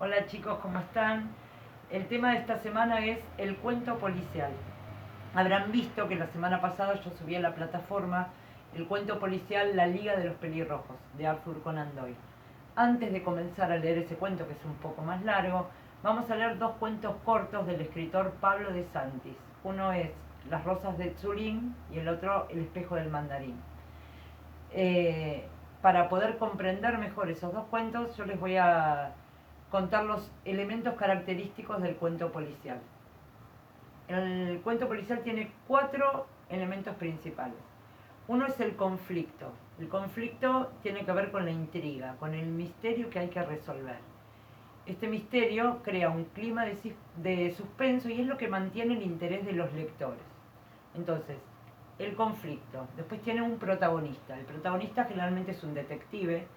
Hola chicos, ¿cómo están? El tema de esta semana es el cuento policial. Habrán visto que la semana pasada yo subí a la plataforma el cuento policial La Liga de los Pelirrojos, de Arthur Conan Doyle. Antes de comenzar a leer ese cuento, que es un poco más largo, vamos a leer dos cuentos cortos del escritor Pablo de Santis. Uno es Las Rosas de Tsulín y el otro El Espejo del Mandarín. Para poder comprender mejor esos dos cuentos, yo les voy a contar los elementos característicos del cuento policial. El cuento policial tiene 4 elementos principales. Uno es el conflicto. El conflicto tiene que ver con la intriga, con el misterio que hay que resolver. Este misterio crea un clima de suspenso y es lo que mantiene el interés de los lectores. Entonces, el conflicto. Después tiene un protagonista. El protagonista generalmente es un detective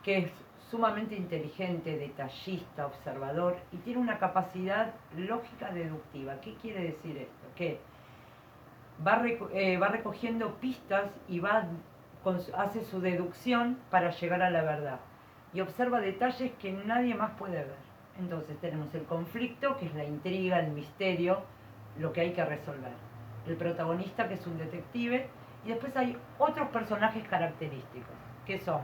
que es sumamente inteligente, detallista, observador y tiene una capacidad lógica deductiva. ¿Qué quiere decir esto? Que va recogiendo pistas y hace su deducción para llegar a la verdad y observa detalles que nadie más puede ver. Entonces tenemos el conflicto, que es la intriga, el misterio, lo que hay que resolver. El protagonista, que es un detective, y después hay otros personajes característicos, que son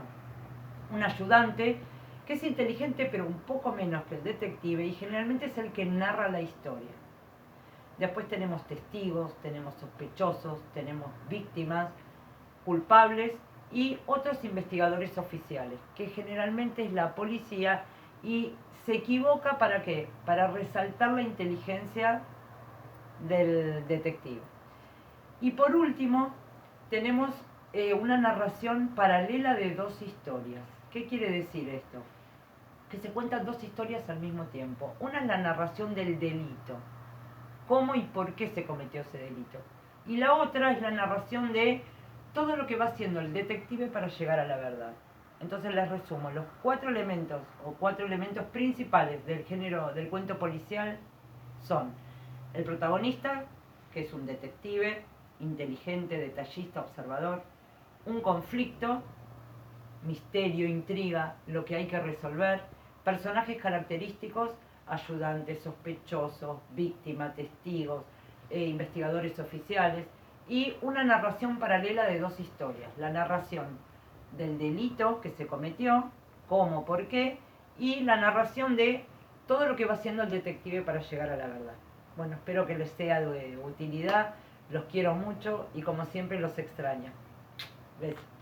un ayudante, que es inteligente pero un poco menos que el detective y generalmente es el que narra la historia. Después tenemos testigos, tenemos sospechosos, tenemos víctimas, culpables y otros investigadores oficiales, que generalmente es la policía y se equivoca ¿para qué? Para resaltar la inteligencia del detective. Y por último, tenemos una narración paralela de dos historias. ¿Qué quiere decir esto? Que se cuentan dos historias al mismo tiempo. Una es la narración del delito, cómo y por qué se cometió ese delito. Y la otra es la narración de todo lo que va haciendo el detective para llegar a la verdad. Entonces les resumo, los 4 elementos o 4 elementos principales del género del cuento policial son el protagonista, que es un detective, inteligente, detallista, observador, un conflicto, misterio, intriga, lo que hay que resolver, personajes característicos, ayudantes, sospechosos, víctimas, testigos, investigadores oficiales, y una narración paralela de dos historias, la narración del delito que se cometió, cómo, por qué, y la narración de todo lo que va haciendo el detective para llegar a la verdad. Bueno, espero que les sea de utilidad, los quiero mucho y como siempre los extraño. Besos.